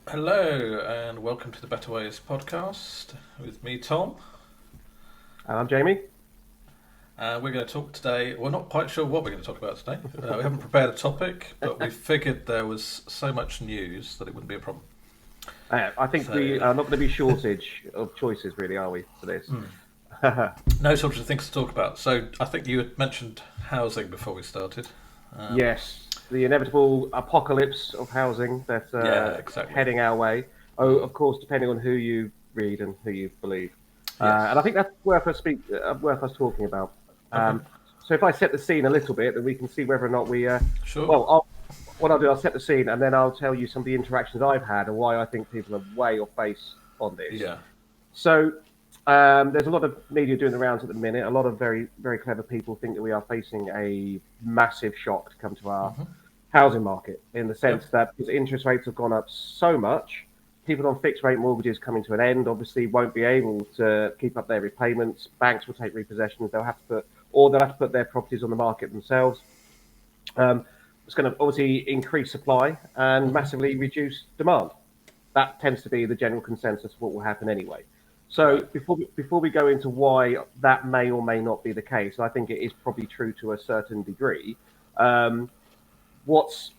Hello, and welcome to the Better Ways podcast with me, Tom. And I'm Jamie. We're going to talk today. We're not quite sure what we're going to talk about today. We haven't prepared a topic, but we figured there was so much news that it wouldn't be a problem. I think we So, are not going to be shortage of choices, really, are we, for this? no shortage of things to talk about. So, I think you had mentioned housing before we started. Um, Yes, the inevitable apocalypse of housing that's yeah, exactly. heading our way. Oh, Mm, of course, depending on who you read and who you believe. And I yes. think that's worth us talking about. Okay. So if I set the scene a little bit, then we can see whether or not Sure. well, what I'll do, I'll set the scene, and then I'll tell you some of the interactions I've had and why I think people are way off base on this. Yeah. So there's a lot of media doing the rounds at the minute. A lot of very, very clever people think that we are facing a massive shock to come to our Hmm. housing market in the Yep. sense that because interest rates have gone up so much, people on fixed rate mortgages coming to an end obviously won't be able to keep up their repayments. Banks will take repossessions. They'll have to put their properties on the market themselves. Um, it's going to obviously increase supply and Hmm. massively reduce demand. That tends to be the general consensus of what will happen anyway. So Right. before we go into why that may or may not be the case, I think it is probably true to a certain degree. Um, what's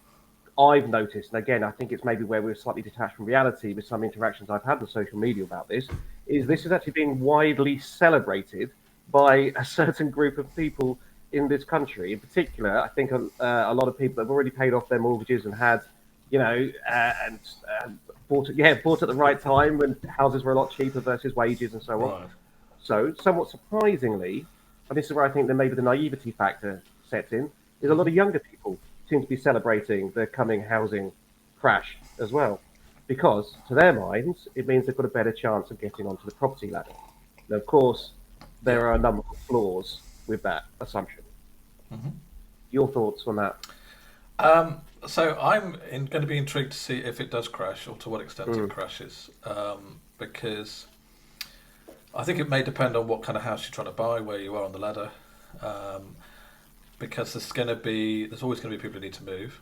I've noticed, and again, I think it's maybe where we're slightly detached from reality with some interactions I've had with social media about this is actually being widely celebrated by a certain group of people in this country. In particular, I think a lot of people have already paid off their mortgages and had, and bought at the right time when houses were a lot cheaper versus wages and so on. Right. So, somewhat surprisingly, and this is where I think that maybe the naivety factor sets in, is a lot of Hmm. younger people seem to be celebrating the coming housing crash as well, because to their minds, it means they've got a better chance of getting onto the property ladder. Now, of course, Yeah. there are a number of flaws with that assumption. Hmm. Your thoughts on that? So going to be intrigued to see if it does crash or to what extent it Mm, crashes, because I think it may depend on what kind of house you're trying to buy, where you are on the ladder, um, because there's always going to be people who need to move.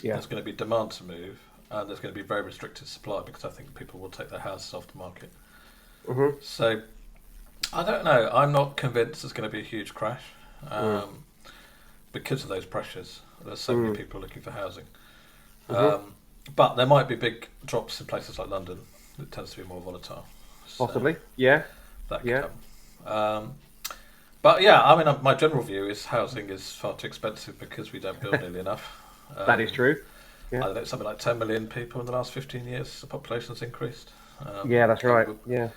yeah. There's going to be demand to move, and there's going to be very restricted supply because I think people will take their houses off the market. Hmm. So I don't know. I'm not convinced there's going to be a huge crash Mm, um, because of those pressures. There's so many mm, people looking for housing. hmm. But there might be big drops in places like London. It tends to be more volatile, so Possibly. Yeah. that could Yeah. happen. Um, but yeah, I mean, my general view is housing is far too expensive because we don't build nearly enough. That is true. I Yeah. don't know, something like 10 million people in the last 15 years. The population's increased. Yeah, that's And, right. Yeah.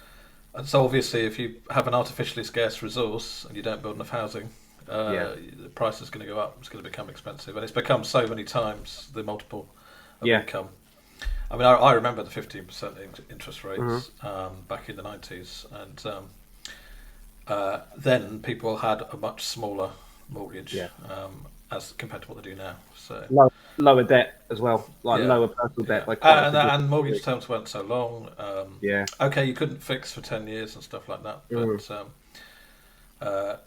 and so obviously, if you have an artificially scarce resource and you don't build enough housing, Yeah. the price is going to go up. It's going to become expensive, and it's become so many times the multiple of Yeah. income. I mean, I remember the 15% interest Hmm. rates back in the 90s, and then people had a much smaller mortgage Yeah. as compared to what they do now. So Lower debt as well, like yeah, lower personal yeah, debt by quite a and significant mortgage degree. terms weren't so long. Yeah. Okay, you couldn't fix for 10 years and stuff like that, Mm. but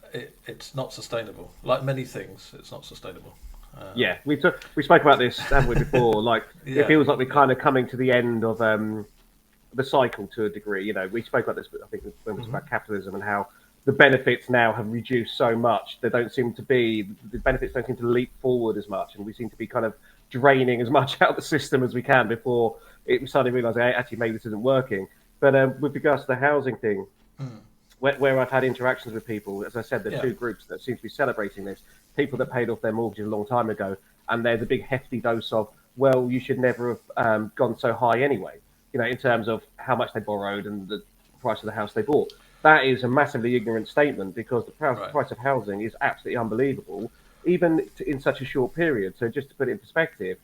it's not sustainable. Like many things, it's not sustainable. Um, Yeah, we spoke about this, haven't we, before? Like it yeah, feels like we're yeah, kind of coming to the end of the cycle to a degree. We spoke about this, I think, when we talked hmm, about capitalism and how the benefits now have reduced so much. They don't seem to be the benefits don't seem to leap forward as much, and we seem to be kind of draining as much out of the system as we can before we suddenly realise, hey, actually, maybe this isn't working. But with regards to the housing thing, mm, where I've had interactions with people, as I said, there are yeah, two groups that seem to be celebrating this. People that paid off their mortgages a long time ago, and there's a big hefty dose of, well, you should never have gone so high anyway, in terms of how much they borrowed and the price of the house they bought. That is a massively ignorant statement because the right, price of housing is absolutely unbelievable, even in such a short period. So just to put it in perspective,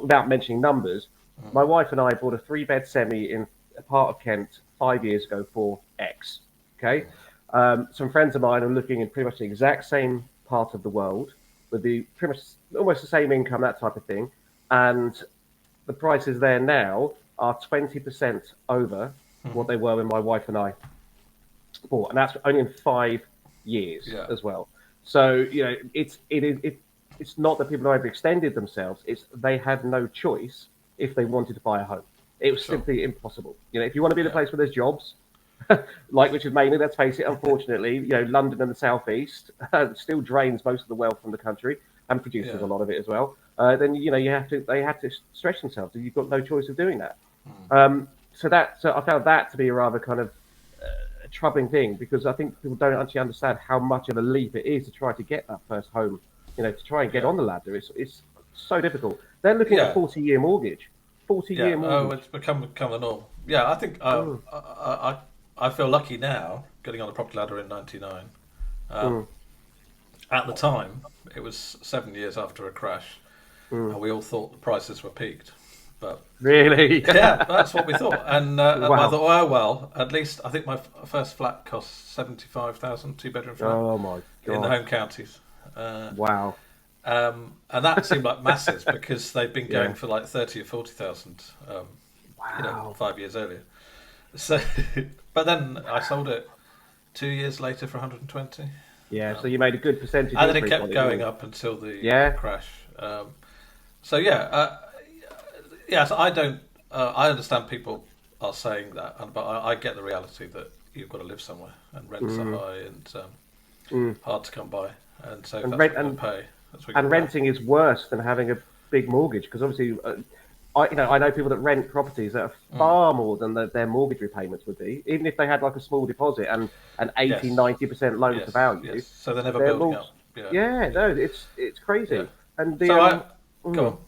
without mentioning numbers, mm, my wife and I bought a three-bed semi in a part of Kent 5 years ago for X. Okay. Some friends of mine are looking in pretty much the exact same part of the world with the pretty much almost the same income, that type of thing. And the prices there now are 20% over hmm, what they were when my wife and I bought. And that's only in 5 years yeah, as well. So, it's not that people have overextended themselves, it's they had no choice if they wanted to buy a home. It was Sure. simply impossible. If you want to be in a Yeah. place where there's jobs, like which is mainly, let's face it, unfortunately, London and the southeast still drains most of the wealth from the country and produces Yeah. a lot of it as well. Then they have to stretch themselves, and you've got no choice of doing that. So I found that to be a rather kind of troubling thing, because I think people don't actually understand how much of a leap it is to try to get that first home. To try and get Yeah. on the ladder, it's so difficult. They're looking at a Yeah. 40-year mortgage. 40-year Yeah. Oh, mortgage. it's become the norm. Yeah. I think Mm, I feel lucky now getting on the property ladder in '99. Um, mm, at the time, it was 7 years after a crash, mm. and we all thought the prices were peaked. But Really? yeah, that's what we thought. And I Wow. thought, oh well, at least I think my first flat cost 75,000, two-bedroom flat Oh my in the God. home counties. Uh, Wow. and that seemed like masses because they'd been going Yeah. for like 30 or 40,000, Wow. 5 years earlier. So, but then I sold it 2 years later for 120, Yeah. So um, you made a good percentage and then it increase on kept it, didn't going you? up until the Yeah. crash. So yeah, yeah. So I don't. I understand people are saying that, but I get the reality that you've got to live somewhere, and rents are Mm, high and mm. hard to come by. And so if And that's rent what you're and going to pay, that's what you're and going to pay. renting is worse than having a big mortgage, because obviously, I know people that rent properties that are Mm. far more than their mortgage repayments would be, even if they had like a small deposit and an 80, Yes, 90% loan to yes. value. So they're never Their building mortgage, up. Yeah, yeah, yeah, no, it's yeah. crazy. And So go mm, on.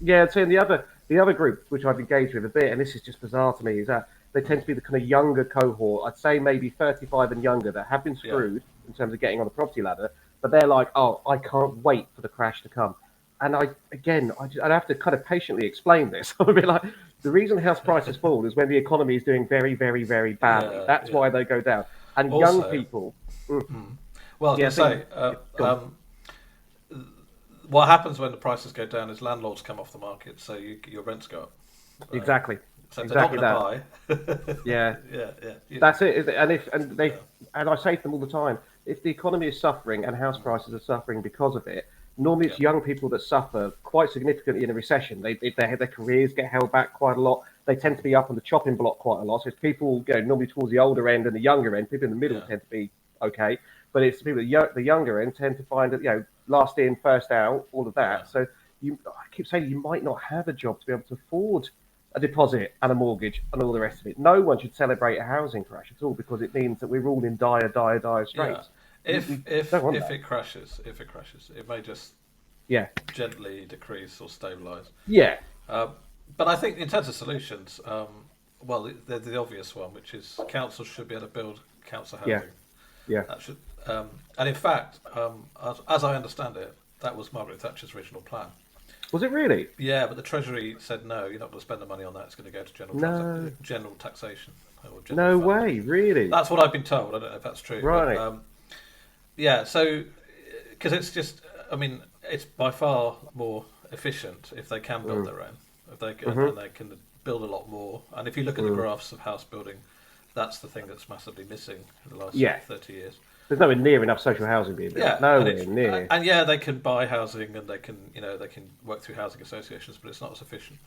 yeah, so the other group which I've engaged with a bit, and this is just bizarre to me, is that they tend to be the kind of younger cohort. I'd say maybe 35 and younger, that have been Yeah, screwed in terms of getting on the property ladder, but they're like, oh, I can't wait for the crash to come. And I'd have to kind of patiently explain this. I'd be like, the reason house prices fall is when the economy is doing very, very, very badly. yeah, That's yeah. why they go down. And young Also, people, mm, well, I was yeah, going to say, go on. what happens when the prices go down is landlords come off the market, so your rents go up. Um, Exactly, so if they're not exactly that. going to buy, Yeah, yeah, yeah, that's it. And yeah, I say to them all the time, if the economy is suffering and house prices are suffering because of it, normally yeah, it's young people that suffer quite significantly in a recession. Their careers get held back quite a lot. They tend to be up on the chopping block quite a lot. So it's people, normally towards the older end and the younger end. People in the middle yeah, tend to be okay, but it's people at the younger end tend to find that last in, first out, all of yeah, that. So I keep saying, you might not have a job to be able to afford a deposit and a mortgage and all the rest of it. No one should celebrate a housing crash at all, because it means that we're all in dire, dire, dire yeah. straits. If We if don't want if that. it crashes, it may just Yeah, gently decrease or stabilise. yeah, Um, but I think in terms of solutions, well, the obvious one, which is councils should be able to build council yeah, housing. yeah. That should, and in fact, as I understand it, that was Margaret Thatcher's original plan. Was it really? Yeah, but the Treasury said no. You're not going to spend the money on that. It's going to go to No, general taxation or general no funding. way, really. That's what I've been told. I don't know if that's true, but Right. yeah. So because it's just, I mean, it's by far more efficient if they can build Mm. their own. If they can, Hmm. and they can build a lot more. And if you look at the Mm. graphs of house building, that's the thing that's massively missing in the last Yeah. 30 years. There's nowhere near enough social housing being built. Yeah, and Nowhere it's near. and yeah, they can buy housing and they can work through housing associations, but it's not as efficient.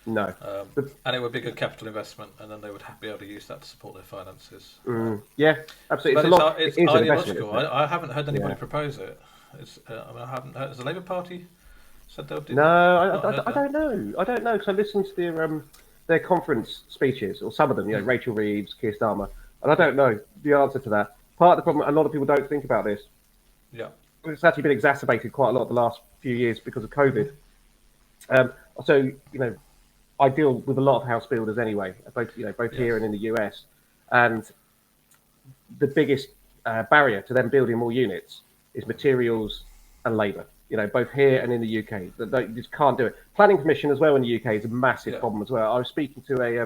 No. But, And it would be a good capital investment, and then they would be able to use that to support their finances. yeah, absolutely. But It it's is an investment, ideological. isn't it? I haven't heard anybody Yeah. propose it. I mean, I haven't heard. Has the Labour Party said they'll do No, that? Not heard I that. don't know. I don't know, because I listened to their conference speeches, or some of them. Rachel Reeves, Keir Starmer, and I don't know the answer to that. Part of the problem, a lot of people don't think about this. Yeah, It's actually been exacerbated quite a lot the last few years because of COVID. Um, so I deal with a lot of house builders anyway, both yes, here and in the US, and the biggest barrier to them building more units is materials and labour. Both here and in the UK, they just can't do it. Planning permission as well in the UK is a massive yeah, problem as well. I was speaking to a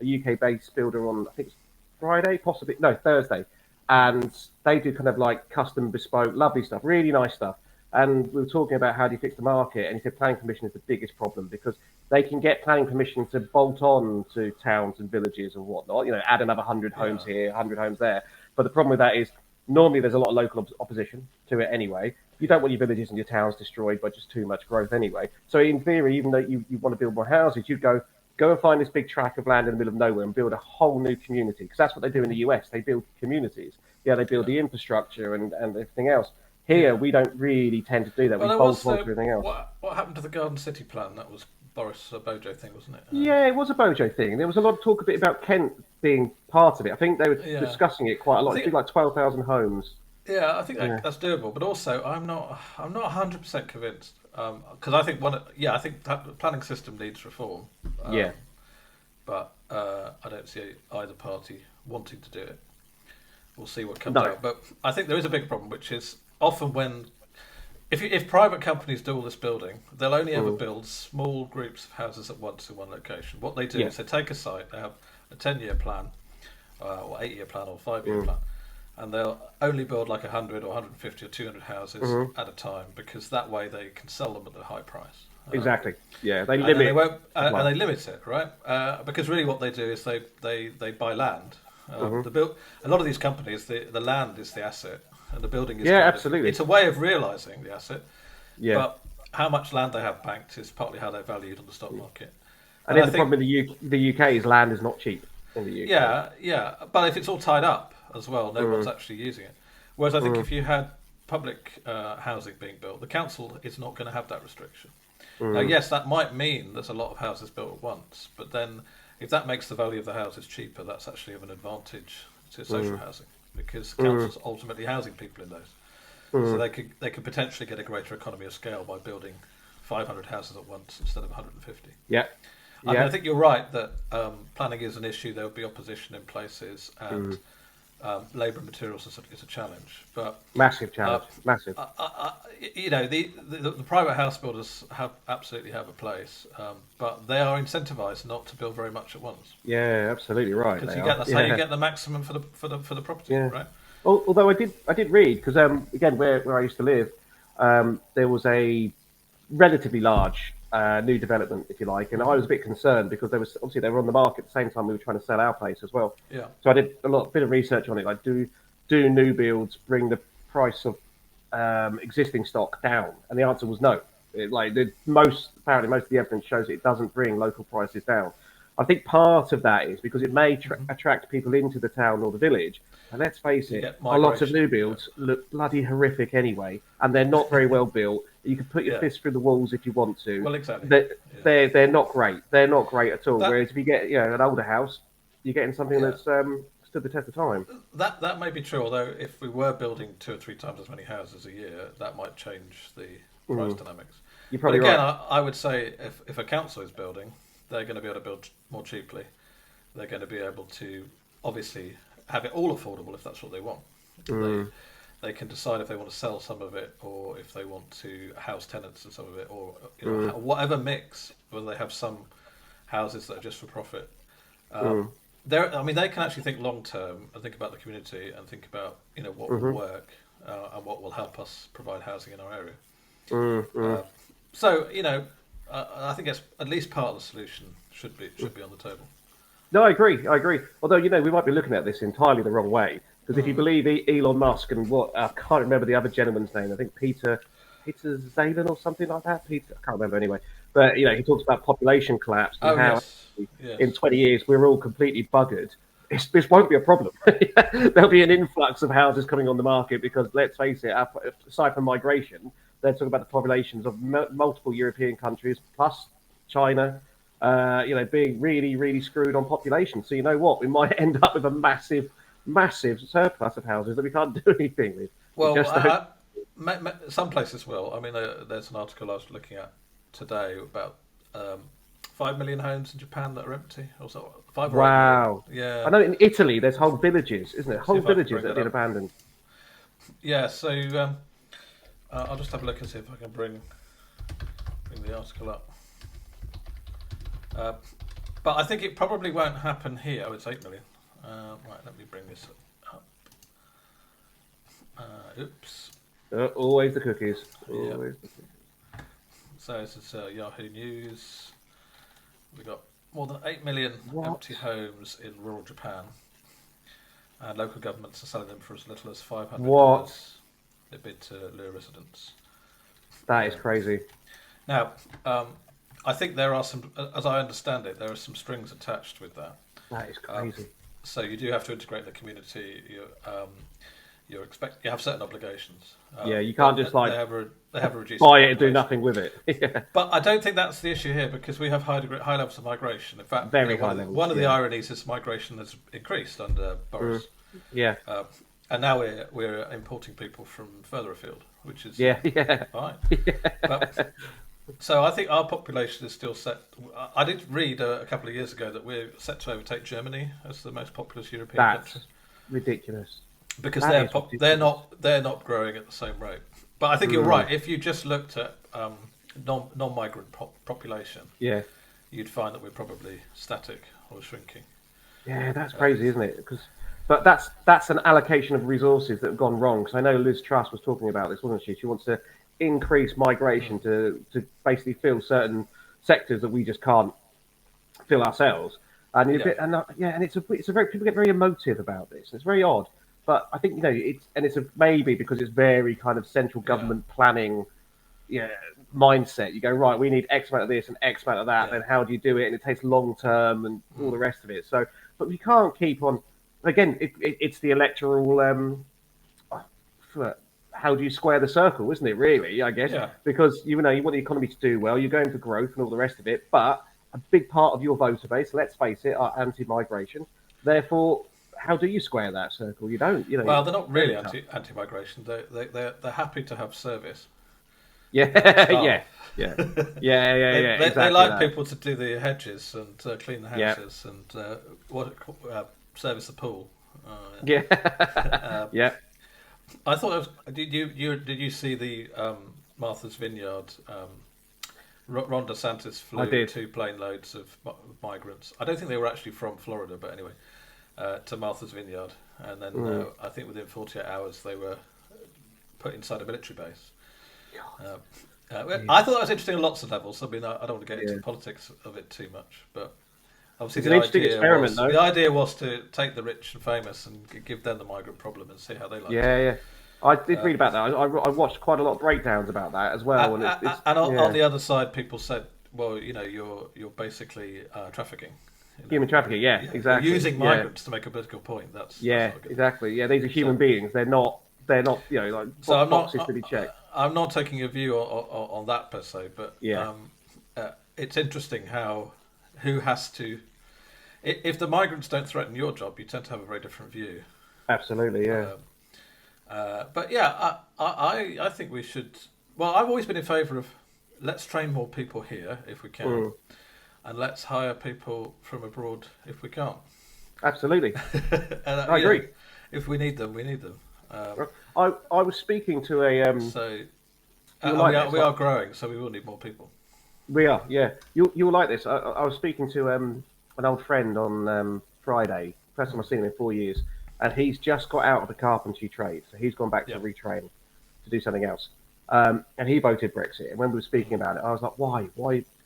UK-based builder on, I think it's Friday, possibly no, Thursday, and they do kind of like custom, bespoke, lovely stuff, really nice stuff. And we were talking about how do you fix the market, and he said planning permission is the biggest problem, because they can get planning permission to bolt on to towns and villages and whatnot. Add another 100 yeah, homes here, 100 homes there. But the problem with that is normally there's a lot of local opposition to it anyway. You don't want your villages and your towns destroyed by just too much growth anyway. So in theory, even though you want to build more houses, you'd go, Go and find this big tract of land in the middle of nowhere and build a whole new community, because that's what they do in the US. They build communities. Yeah, they build the infrastructure and everything else. Here, we don't really tend to do that. Well, We there bolt was onto everything else. what happened to the Garden City plan? That was Boris Bojo thing, wasn't it? Yeah, it was a Bojo thing. There was a lot of talk a bit about Kent being part of it. I think they were discussing it quite a lot. It's like 12,000 homes. Yeah, I think that's doable, but also I'm not 100% convinced because I think I think the planning system needs reform. But I don't see either party wanting to do it. We'll see what comes out. But I think there is a big problem, which is often when if private companies do all this building, they'll only ever build small groups of houses at once in one location. What they do is they take a site, they have a 10-year plan, or 8-year plan, or 5-year plan, and they'll only build like 100 or 150 or 200 houses at a time, because that way they can sell them at a high price. Exactly. Yeah, they limit. And they limit it, right? Because really, what they do is they buy land. A lot of these companies, the land is the asset, and the building is absolutely. It's a way of realising the asset. Yeah. But how much land they have banked is partly how they're valued on the stock market. And the problem in the UK is land is not cheap in the UK. Yeah. But if it's all tied up as well, no one's actually using it. Whereas I think if you had public housing being built, the council is not going to have that restriction. Now, yes, that might mean there's a lot of houses built at once, but then if that makes the value of the houses cheaper, that's actually of an advantage to social housing, because councils are ultimately housing people in those. So they could potentially get a greater economy of scale by building 500 houses at once instead of 150. I mean, I think you're right that planning is an issue. There will be opposition in places, and labour and materials is a challenge. But massive challenge, massive. The private house builders absolutely have a place, but they are incentivised not to build very much at once. Yeah, absolutely right. Because that's how you get the maximum for the property, right? Although I did read, because again, where I used to live, there was a relatively large new development, if you like, and I was a bit concerned because they were on the market at the same time we were trying to sell our place as well. Yeah. So I did a bit of research on it. Like, do new builds bring the price of existing stock down? And the answer was no. Most of the evidence shows it doesn't bring local prices down. I think part of that is because it may attract people into the town or the village. And let's face it, a lot of new builds look bloody horrific anyway, and they're not very well built. You can put your fist through the walls if you want to. Well, exactly. They're not great. They're not great at all. Whereas if you get an older house, you're getting something that's stood the test of time. That may be true. Although if we were building 2 or 3 times as many houses a year, that might change the price dynamics. You're probably right. I would say if a council is building, they're going to be able to build more cheaply. They're going to be able to obviously have it all affordable if that's what they want. They can decide if they want to sell some of it, or if they want to house tenants in some of it, or whatever mix. Whether they have some houses that are just for profit. They can actually think long term and think about the community and think about what will work and what will help us provide housing in our area. I think it's at least part of the solution should be on the table. No, I agree. Although, we might be looking at this entirely the wrong way. Because if you believe Elon Musk and I can't remember the other gentleman's name. I think Peter Zalen or something like that. I can't remember anyway. But, he talks about population collapse and how in 20 years we're all completely buggered. This won't be a problem. There'll be an influx of houses coming on the market because, let's face it, aside from migration, they're talking about the populations of multiple European countries plus China, being really, really screwed on population. So you know what? We might end up with a massive surplus of houses that we can't do anything with. Well, some places will. I mean, there's an article I was looking at today about 5 million homes in Japan that are empty. Also, 5 or 8 million. Yeah. I know in Italy there's whole villages, isn't it? Whole villages that have been abandoned. Yeah. So I'll just have a look and see if I can bring the article up. But I think it probably won't happen here. Oh, it's 8 million. Right, let me bring this up. Oops. Always the cookies. Always the cookies. So this is Yahoo News. We've got more than 8 million empty homes in rural Japan. And local governments are selling them for as little as $500. They bid to lure residents. That is crazy. Now, I think there are some, as I understand it, there are some strings attached with that. That is crazy. So you do have to integrate the community. You have certain obligations. Yeah, you can't just like they have a reduced buy it and do nothing with it. Yeah. But I don't think that's the issue here because we have high levels of migration. In fact, Very high levels. One of the ironies is migration has increased under Boris. Yeah. And now we're importing people from further afield, which is fine. But, so I think our population is still set. I did read a couple of years ago that we're set to overtake Germany as the most populous European country. That's ridiculous. Because they're not growing at the same rate. But I think you're right. If you just looked at non-migrant population, you'd find that we're probably static or shrinking. Yeah, that's crazy, isn't it? But that's an allocation of resources that have gone wrong. Because I know Liz Truss was talking about this, wasn't she? She wants to increase migration to basically fill certain sectors that we just can't fill ourselves. And it's a very, people get very emotive about this. It's very odd. But I think it's maybe because it's very kind of central government planning, mindset. You go, right, we need X amount of this and X amount of that. Then how do you do it? And it takes long term and all the rest of it. So, but we can't keep on. Again, it's the electoral. How do you square the circle, isn't it? Really, I guess, because you want the economy to do well. You're going for growth and all the rest of it. But a big part of your voter base, let's face it, are anti-migration. Therefore, how do you square that circle? You don't. Well, they're not really anti-migration. They're happy to have service. Yeah. Exactly they like people to do the hedges and clean the houses and service the pool. I thought it was. Did you see the Martha's Vineyard? Ron DeSantis flew 2 plane loads of migrants. I don't think they were actually from Florida, but anyway. To Martha's Vineyard, and then I think within 48 hours they were put inside a military base. I thought that was interesting on lots of levels. I mean, I don't want to get into the politics of it too much, but obviously the idea was to take the rich and famous and give them the migrant problem and see how they like it. I did read about that. I watched quite a lot of breakdowns about that as well. And on the other side, people said, well, you're basically trafficking. Human trafficking, exactly. Using migrants to make a political point. That's exactly. Yeah, these are human beings. They're not. Like boxes to be checked. I'm not taking a view on that per se, but it's interesting who has to. If the migrants don't threaten your job, you tend to have a very different view. Absolutely, yeah. But yeah, I think we should. Well, I've always been in favour of let's train more people here if we can. And let's hire people from abroad if we can't. Absolutely. I agree. If we need them, we need them. I was speaking to a... we are growing, so we will need more people. We are, yeah. You'll like this. I was speaking to an old friend on Friday. First time I've seen him in 4 years. And he's just got out of the carpentry trade. So he's gone back to retrain to do something else. And he voted Brexit. And when we were speaking about it, I was like, why?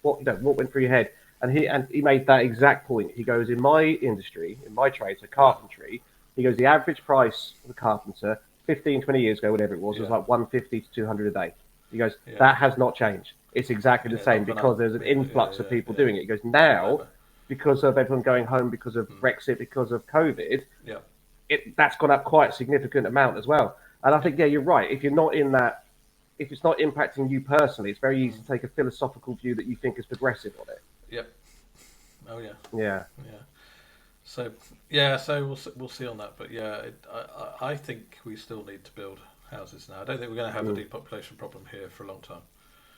What went through your head? And he made that exact point. He goes, in my industry, in my trade, so carpentry, he goes, the average price of a carpenter 15, 20 years ago, whatever it was like 150 to 200 a day. He goes, that has not changed. It's exactly the same because there's an influx of people doing it. He goes, now, because of everyone going home, because of Brexit, because of COVID, that's gone up quite a significant amount as well. And I think, you're right. If you're not in that, if it's not impacting you personally, it's very easy to take a philosophical view that you think is progressive on it. Yep. Oh yeah. Yeah. So we'll see on that, but I think we still need to build houses now. I don't think we're going to have a depopulation problem here for a long time.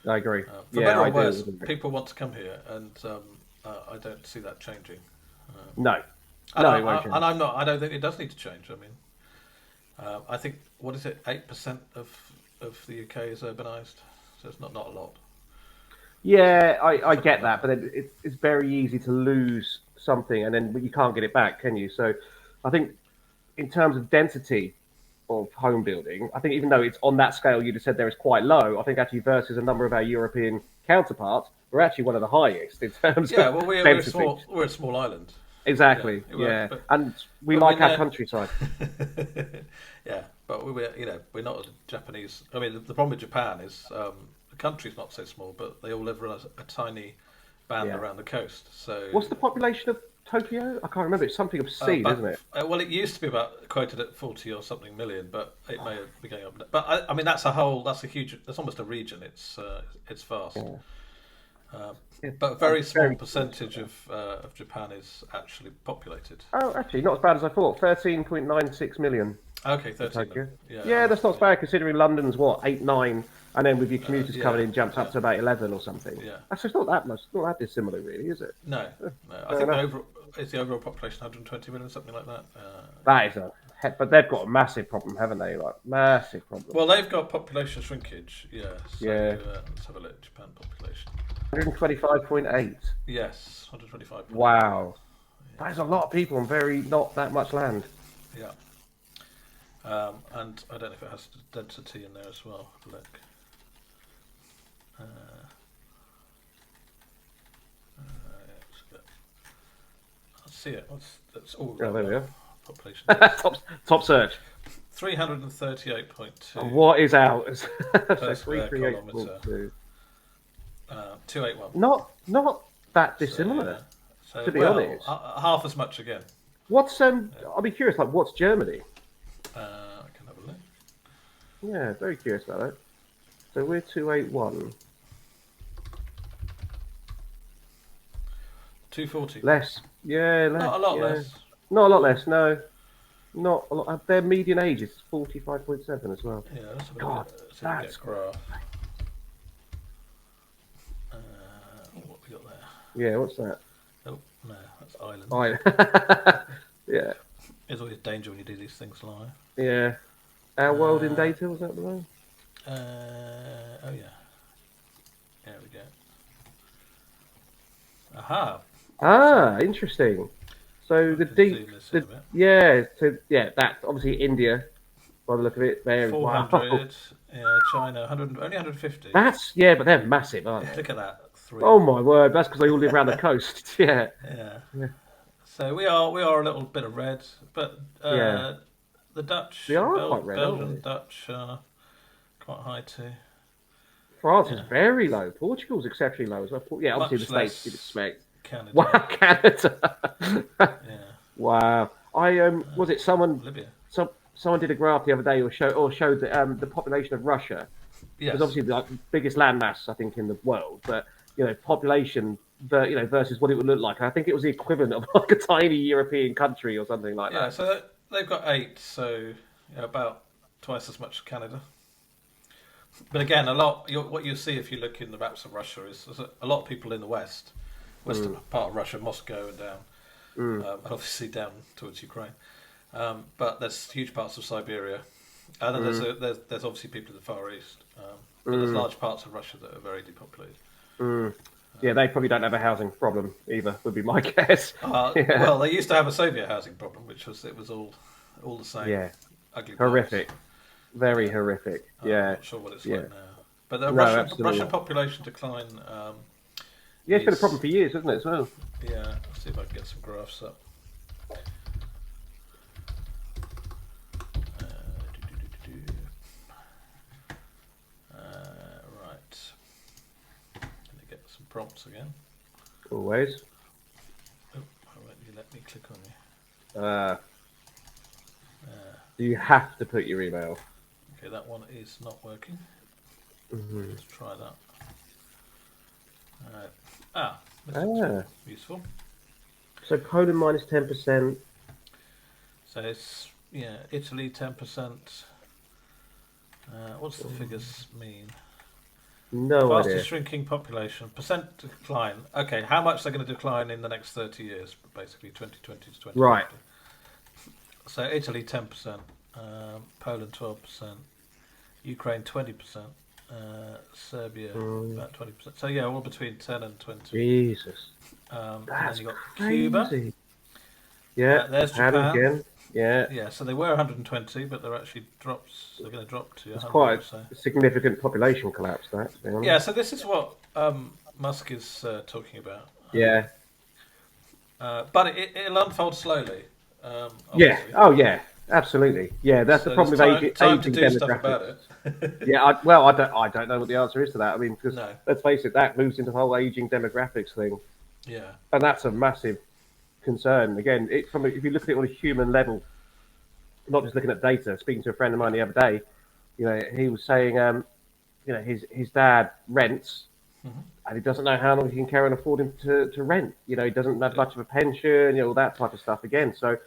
I agree. For better or worse, people want to come here, and I don't see that changing. No. It won't change. And I'm not. I don't think it does need to change. I mean, I think 8% of the UK is urbanised, so it's not a lot. Yeah, I get that, but then it's very easy to lose something, and then you can't get it back, can you? So, I think in terms of density of home building, I think even though it's on that scale you just said there is quite low, I think actually versus a number of our European counterparts, we're actually one of the highest in terms of density. We're a small island. Exactly. And we like our countryside. But we're not Japanese. I mean, the problem with Japan is the country's not so small, but they all live in a tiny band around the coast. So what's the population of Tokyo? I can't remember. It's something obscene, isn't it? Well, it used to be about quoted at 40 or something million, but it may be going up. But I mean, that's a huge. That's almost a region. It's vast. But a very small percentage of Japan is actually populated. Oh, actually, not as bad as I thought. 13.96 million. Okay, 13. Yeah, that's not bad considering London's what 8, 9, and then with your commuters coming in, jumps up to about 11 or something. Yeah, that's just not that much. Not that dissimilar, really, is it? No. I think the overall population 120 million, something like that. That is but they've got a massive problem, haven't they? Like massive problem. Well, they've got population shrinkage. Yeah. So, let's have a look. Japan population. 125.8. Yes, 125. Wow, that is a lot of people on not that much land. Yeah. And I don't know if it has density in there as well. Have a look. Let's see it. That's all. Oh, there we go. Population. top search. 338.2. What is ours? Per square kilometre. 281. Not that dissimilar. So, to be honest, half as much again. What's I'll be curious. Like, what's Germany? I can have a look. Yeah, very curious about that. So we're 281. 240. Less. Yeah, less. Not a lot less. Not a lot less. No, not a lot. Their median age is 45.7 as well. Yeah, that's a God, that's graph. What we got there? Yeah, what's that? Oh no, that's Ireland. Yeah. There's always danger when you do these things live. Yeah. Our world in data, was that the one? Oh yeah. There we go. Aha. Ah, interesting. So the that obviously India, by the look of it, there. 400. Wow. Yeah, China, only 150. But they're massive, aren't they? Look at that. 3. Oh my word! That's because they all live around the coast. Yeah. So we are a little bit of red, but the Dutch, they are quite red, Belgian, Dutch, quite high too. France is very low. Portugal's exceptionally low as well. Yeah, obviously the States you'd expect. Canada. Wow, Canada. Yeah. Wow. Was it someone? Libya. Someone did a graph the other day, or showed the population of Russia. Yes. It's obviously the biggest landmass I think in the world, but population, versus what it would look like. I think it was the equivalent of like a tiny European country or something like that. Yeah. So they've got 8, so about twice as much as Canada. But again, what you see if you look in the maps of Russia is a lot of people in the western part of Russia, Moscow and down, and obviously down towards Ukraine. But there's huge parts of Siberia, and then there's obviously people in the Far East. But there's large parts of Russia that are very depopulated. Yeah, they probably don't have a housing problem either, would be my guess. Well, they used to have a Soviet housing problem, which was all the same. Yeah, ugly horrific. parts. Very horrific. I'm not sure what it's like now. But the Russian population decline. It's been a problem for years, hasn't it, as well? Yeah, let's see if I can get some graphs up. Right. Let me get some prompts again. Always. Oh, won't you let me click on you? You have to put your email. Okay, that one is not working. Let's try that. This is useful. So Poland minus 10%. So it's Italy 10%. What's the figures mean? No Fastest idea. shrinking population, percent decline. Okay, how much they're going to decline in the next 30 years? Basically, 2020 to 2050. Right. So Italy 10%, Poland 12%, Ukraine 20%, Serbia about 20%. So yeah, all between 10 and 20. Jesus. And That's then you got crazy. Cuba. Yeah. There's Japan again. Yeah. Yeah. So they were 120, but they're actually drops. They're going to drop to 100. It's quite a significant population collapse. That. To be honest. Yeah. So this is what Musk is talking about. Yeah. But it'll unfold slowly. Yeah. Oh, yeah. Absolutely. Yeah, that's the So problem there's with time to aging do stuff demographics. about it. Yeah, I don't know what the answer is to that. I mean, because No. let's face it, that moves into the whole aging demographics thing, Yeah. and that's a massive concern. Again, if you look at it on a human level, not just looking at data. Speaking to a friend of mine the other day, he was saying, his dad rents, and he doesn't know how long he can carry on affording to rent. He doesn't have much of a pension, all that type of stuff again. So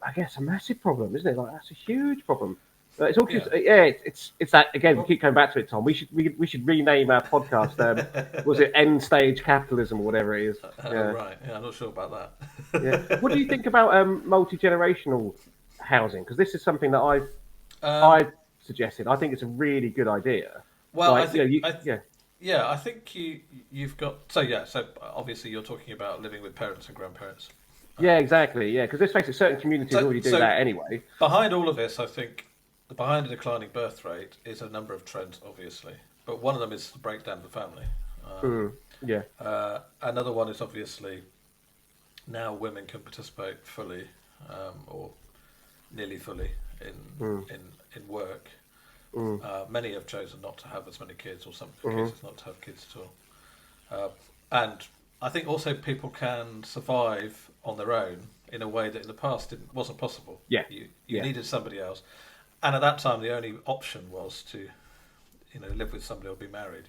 I guess, a massive problem, isn't it? Like, that's a huge problem. But it's all just, it's that again. We keep coming back to it, Tom. We should rename our podcast. Was it end stage capitalism or whatever it is? Yeah. Right. Yeah, I'm not sure about Yeah. What do you that. think about multi generational housing? Because this is something that um, I've suggested. I think it's a really good idea. well, I Like, think yeah. yeah, I think you've got so obviously you're talking about living with parents and grandparents. Yeah, exactly. Yeah, because let's face it, certain communities already do that anyway. Behind all of this, I think behind a declining birth rate is a number of trends, obviously, but one of them is the breakdown of the family. Yeah. Another one is obviously now women can participate fully or nearly fully in work. Many have chosen not to have as many kids, or some cases not to have kids at all. And I think also people can survive on their own in a way that in the past wasn't possible. Yeah. You needed somebody else, and at that time the only option was to, live with somebody or be married.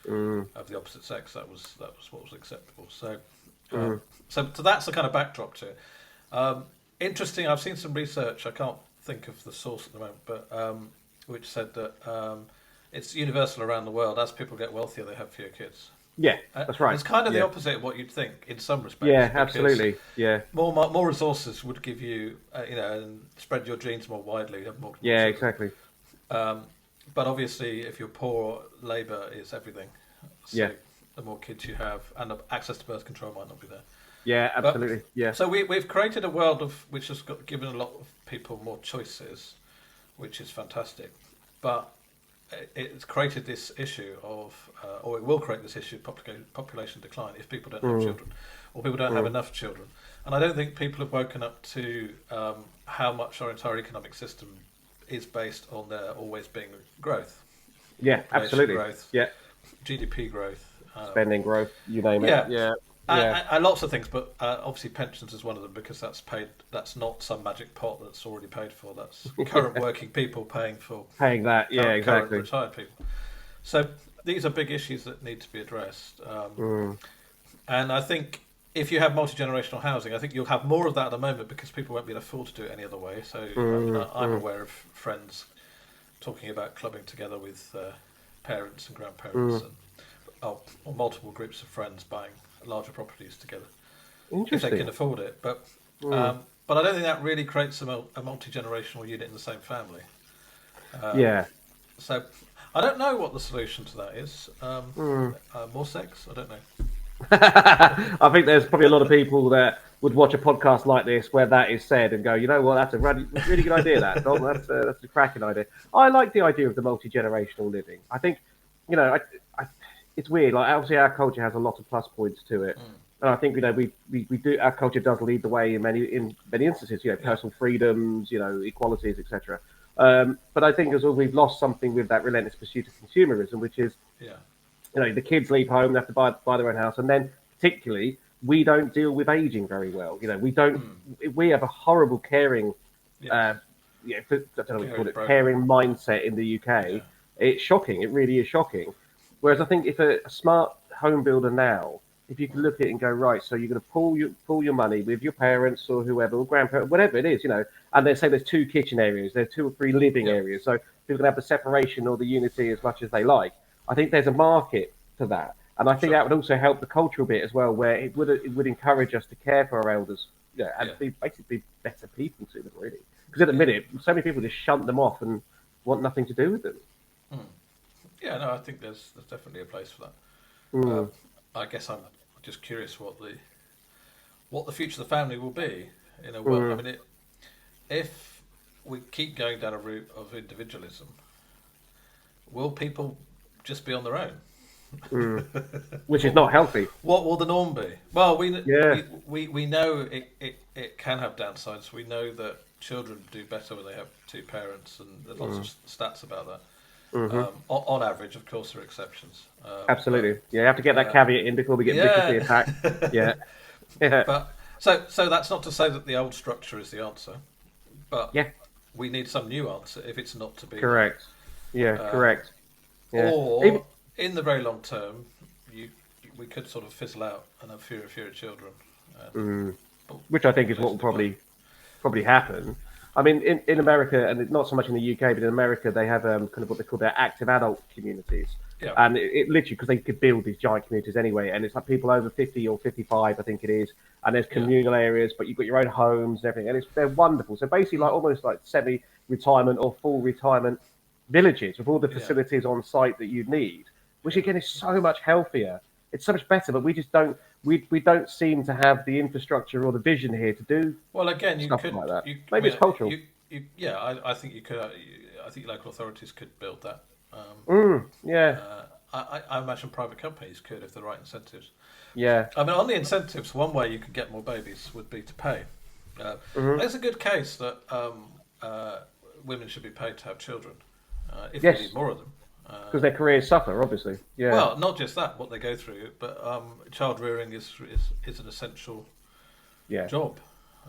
Of the opposite sex. That was what was acceptable. So, so that's the kind of backdrop to it. Interesting. I've seen some research. I can't think of the source at the moment, but which said that it's universal around the world. As people get wealthier, they have fewer kids. Yeah, that's right. It's kind of the opposite of what you'd think in some respects. Yeah, absolutely. Yeah. More resources would give you, and spread your genes more widely. Have more. Yeah, exactly. But obviously, if you're poor, labour is everything. So the more kids you have, and the access to birth control might not be there. Yeah, absolutely. Yeah. So we've created a world which has given a lot of people more choices, which is fantastic. But it's created this issue of, or it will create this issue of population decline if people don't have children, or people don't have enough children. And I don't think people have woken up to how much our entire economic system is based on there always being growth. Yeah, absolutely. Growth, yeah. GDP growth. Spending growth, you name it. Yeah. And lots of things, but obviously pensions is one of them, because that's paid. That's not some magic pot that's already paid for. That's current working people paying that. Yeah, exactly. Current retired people. So these are big issues that need to be addressed. And I think if you have multi-generational housing, I think you'll have more of that at the moment, because people won't be able to afford to do it any other way. So I'm aware of friends talking about clubbing together with parents and grandparents, or multiple groups of friends buying larger properties together if they can afford it. But I don't think that really creates a multi-generational unit in the same family. So I don't know what the solution to that is. More sex? I don't know. I think there's probably a lot of people that would watch a podcast like this where that is said and go, you know what, that's a really good idea. That's a cracking idea. I like the idea of the multi-generational living. I think, it's weird. Like, obviously, our culture has a lot of plus points to it, and I think we do. Our culture does lead the way in many instances. Personal freedoms, equalities, etc. But I think as well, we've lost something with that relentless pursuit of consumerism, which is, the kids leave home, they have to buy their own house, and then particularly we don't deal with aging very well. We don't. We have a horrible caring, I don't know what you call it, caring mindset in the UK. Yeah. It's shocking. It really is shocking. Whereas I think if a smart home builder now, if you can look at it and go, right, so you're going to pool your money with your parents or whoever, or grandparents, whatever it is, and they say there's 2 kitchen areas, there's 2 or 3 living areas, so people can have the separation or the unity as much as they like. I think there's a market for that, and I think that would also help the cultural bit as well, where it would encourage us to care for our elders, and basically be better people to them, really. Because at the minute, so many people just shunt them off and want nothing to do with them. Yeah, no, I think there's definitely a place for that. I guess I'm just curious what the future of the family will be in a world. I mean, if we keep going down a route of individualism, will people just be on their own? which is not healthy. What will the norm be? Well, Yeah. we know it can have downsides. We know that children do better when they have two parents, and there's lots of stats about that. On average, of course, there are exceptions. Absolutely. Yeah, you have to get that caveat in before we get viciously attacked. Yeah. Yeah. But so that's not to say that the old structure is the answer, but Yeah. we need some new answer if it's not to be. Correct. Yeah, correct. Yeah. Or in the very long term, we could sort of fizzle out and have fewer and fewer children. Which I think is what will probably happen. I mean, in America, and not so much in the UK, but in America, they have kind of what they call their active adult communities. Yeah. And it literally, because they could build these giant communities anyway, and it's like people over 50 or 55, I think it is, and there's communal areas, but you've got your own homes and everything, and they're wonderful. So basically, like almost like semi-retirement or full retirement villages with all the facilities on site that you need, which again is so much healthier. It's so much better, but we just don't. We don't seem to have the infrastructure or the vision here to do. Well, again, you stuff could like that. Maybe it's cultural. I think you could. I think local authorities could build that. Yeah. I imagine private companies could if the right incentives. Yeah. I mean, on the incentives, one way you could get more babies would be to pay. There's a good case that women should be paid to have children if we need more of them. Because their careers suffer, obviously. Yeah. Well, not just that, what they go through, but child rearing is an essential job.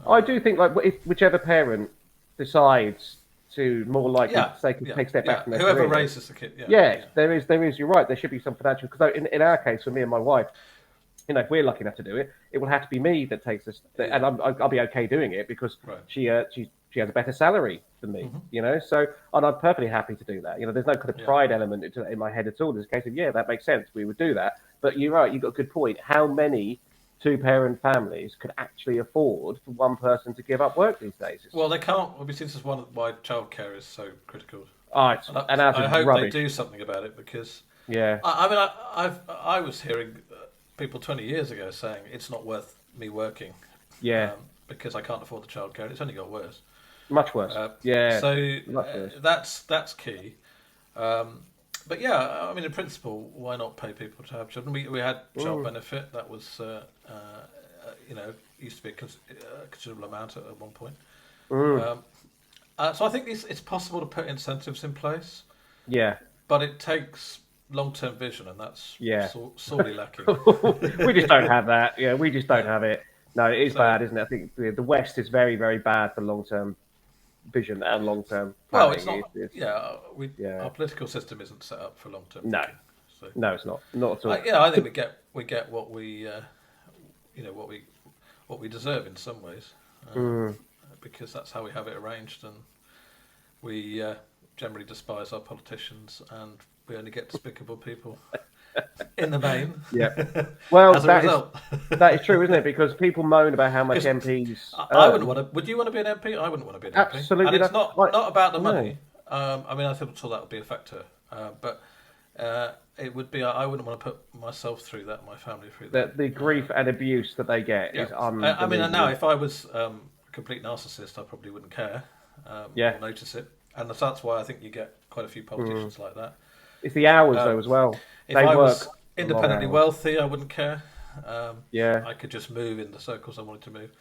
I do think like if whichever parent decides to more likely take a step back from their whoever career, raises the kid. There is. You're right. There should be some financial, because in our case, for me and my wife, if we're lucky enough to do it, it will have to be me that takes this, and I'll be okay doing it because she has a better salary than me, So, and I'm perfectly happy to do that. There's no kind of pride element in my head at all. There's a case of that makes sense. We would do that. But you're right. You've got a good point. How many two-parent families could actually afford for one person to give up work these days? Well, they can't. Obviously, this is one of why childcare is so critical. I hope rubbish. They do something about it because I was hearing people 20 years ago saying it's not worth me working. Because I can't afford the childcare. It's only got worse. Much worse. So much worse. That's key. But I mean, in principle, why not pay people to have children? We had child benefit. That was used to be a considerable amount at one point. So I think it's possible to put incentives in place. Yeah. But it takes long-term vision, and that's sorely lacking. We just don't have that. Yeah, we just don't have it. No, it is bad, isn't it? I think the West is very, very bad for long-term vision and long-term planning. Well, it's not. Our political system isn't set up for long-term. No, vision, so. No, it's not. Not at all. I think we get what we what we deserve in some ways, because that's how we have it arranged, and we generally despise our politicians, and we only get despicable people. In the main, Well, that is true, isn't it? Because people moan about how much MPs. I wouldn't want to. Would you want to be an MP? I wouldn't want to be an MP. Absolutely, and it's not about the money. I mean, I thought that would be a factor, but it would be. I wouldn't want to put myself through that, my family through that. The grief and abuse that they get is unbelievable. I mean, now if I was a complete narcissist, I probably wouldn't care. Or notice it, and that's why I think you get quite a few politicians like that. It's the hours though as well. If I was independently wealthy, I wouldn't care. I could just move in the circles I wanted to move.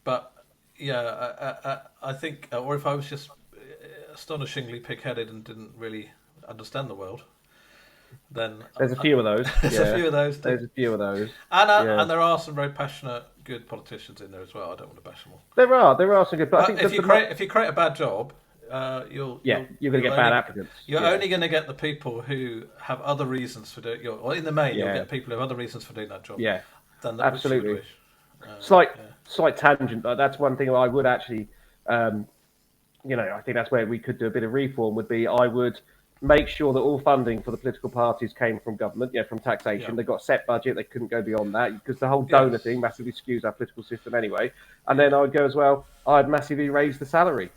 But I think, or if I was just astonishingly pig-headed and didn't really understand the world, then there's a few of those. There's a few of those. There's a few of those. And there are some very passionate, good politicians in there as well. I don't want to bash them all. There are some good. But I think if you create a bad job, you're going to get bad applicants. You're only going to get the people who have other reasons for doing. Or in the main, you'll get people who have other reasons for doing that job. Yeah, absolutely. Slight tangent. That's one thing I would actually, I think that's where we could do a bit of reform. Would be I would make sure that all funding for the political parties came from government, from taxation. They got a set budget; they couldn't go beyond that because the whole donor thing massively skews our political system anyway. And then I would go as well. I'd massively raise the salary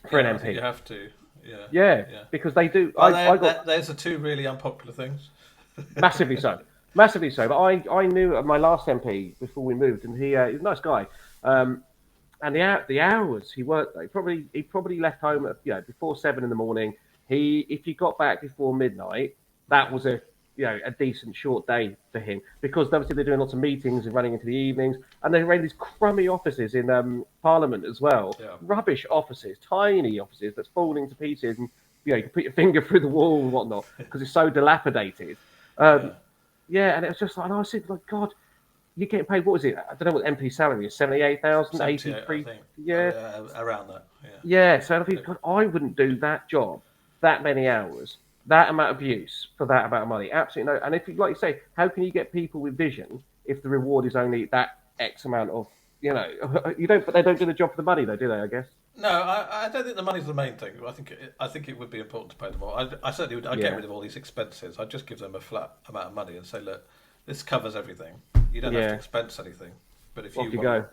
for an MP. You have to, because they do. There's the two really unpopular things. Massively so. But I knew my last MP before we moved, and he was a nice guy. And the hours he worked, he probably left home at before 7 in the morning. If you got back before midnight, that was a decent short day for him, because obviously they're doing lots of meetings and running into the evenings, and they're in these crummy offices in Parliament as well. Yeah. Rubbish offices, tiny offices that's falling to pieces, and you can put your finger through the wall and whatnot because it's so dilapidated. And it was just like, and I was thinking, like, God, you're getting paid, what was it? I don't know what MP salary is, 78,000, 83, around that. Yeah, so I think, God, I wouldn't do that job, that many hours, that amount of use for that amount of money. Absolutely no. And if you, like you say, how can you get people with vision if the reward is only that X amount of, but they don't do the job for the money though, do they? I guess. No, I don't think the money's the main thing. I think it would be important to pay them more. I certainly would. I'd get rid of all these expenses. I'd just give them a flat amount of money and say, look, this covers everything. You don't have to expense anything. But if you go,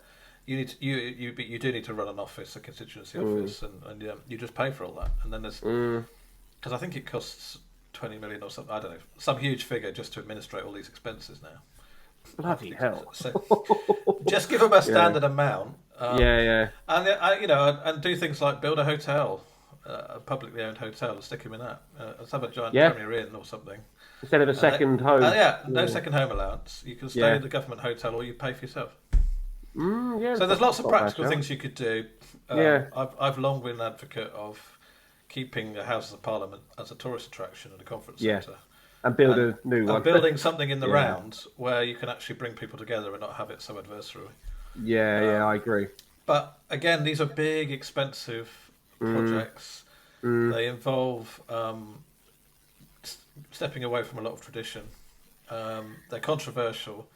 you do need to run an office, a constituency office, and you just pay for all that. And then there's because I think it costs 20 million or something. I don't know, some huge figure just to administrate all these expenses now. Bloody hell! So just give them a standard amount. And and do things like build a hotel, a publicly owned hotel, and stick them in that. Let's have a giant Premier Inn or something instead of a second home. No second home allowance. You can stay in the government hotel, or you pay for yourself. So there's lots of practical things you could do. I've long been an advocate of keeping the Houses of Parliament as a tourist attraction and a conference centre. And build a new one. And building something in the round where you can actually bring people together and not have it so adversarial. I agree. But again, these are big, expensive projects. They involve stepping away from a lot of tradition. They're controversial.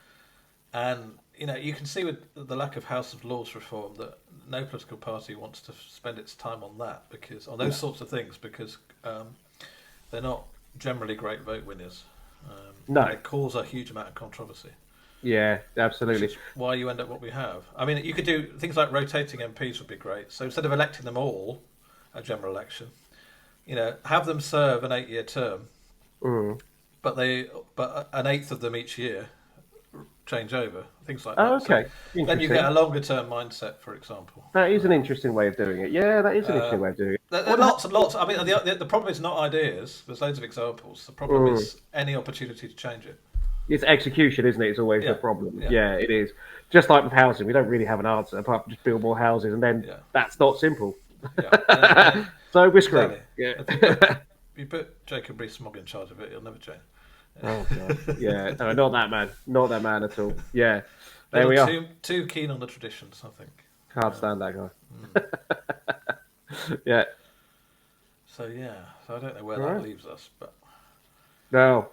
And, you can see with the lack of House of Lords reform that no political party wants to spend its time on that, on those sorts of things, because they're not generally great vote winners. They cause a huge amount of controversy. Yeah, absolutely. Which is why you end up what we have. I mean, you could do things like rotating MPs would be great. So instead of electing them all, a general election, have them serve an 8-year term, but an eighth of them each year change over. Things like that. Oh, okay. So then you get a longer term mindset, for example. That is an interesting way of doing it. Yeah, that is an interesting way of doing it. There are lots and lots. I mean, the problem is not ideas. There's loads of examples. The problem is any opportunity to change it. It's execution, isn't it? It's always the problem. Yeah, it is. Just like with housing, we don't really have an answer apart from just build more houses, and then that's not simple. So we're screwed. Exactly. You put Jacob Rees-Mogg in charge of it, he'll never change. Oh God! Yeah, no, not that man. Not that man at all. Yeah, there we are. Too keen on the traditions, I think. Can't stand that guy. Yeah. So I don't know where that leaves us, but no,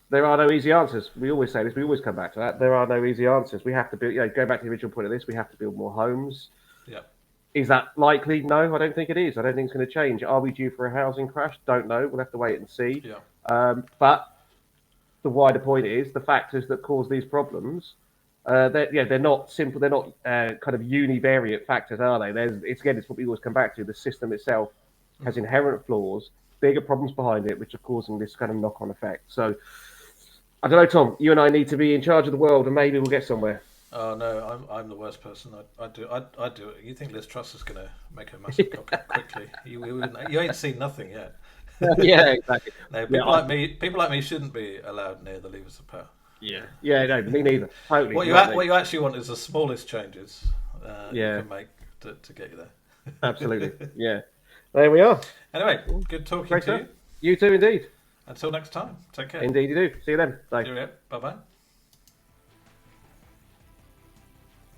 there are no easy answers. We always say this. We always come back to that. There are no easy answers. We have to build. Go back to the original point of this. We have to build more homes. Yeah. Is that likely? No, I don't think it is. I don't think it's going to change. Are we due for a housing crash? Don't know. We'll have to wait and see. Yeah. But the wider point is the factors that cause these problems. They're not simple. They're not kind of univariate factors, are they? It's what we always come back to. The system itself has inherent flaws, bigger problems behind it, which are causing this kind of knock-on effect. So, I don't know, Tom. You and I need to be in charge of the world, and maybe we'll get somewhere. Oh no, I'm the worst person. I'd do it. You think Liz Truss is going to make a massive cock up quickly? You ain't seen nothing yet. Yeah, exactly. No, people like me shouldn't be allowed near the levers of power. Yeah, no, me neither. Totally. What you actually want is the smallest changes you can make to get you there. Absolutely. Yeah. There we are. Anyway, good talking to you. You too, indeed. Until next time. Take care. Indeed, you do. See you then. Bye. Bye bye.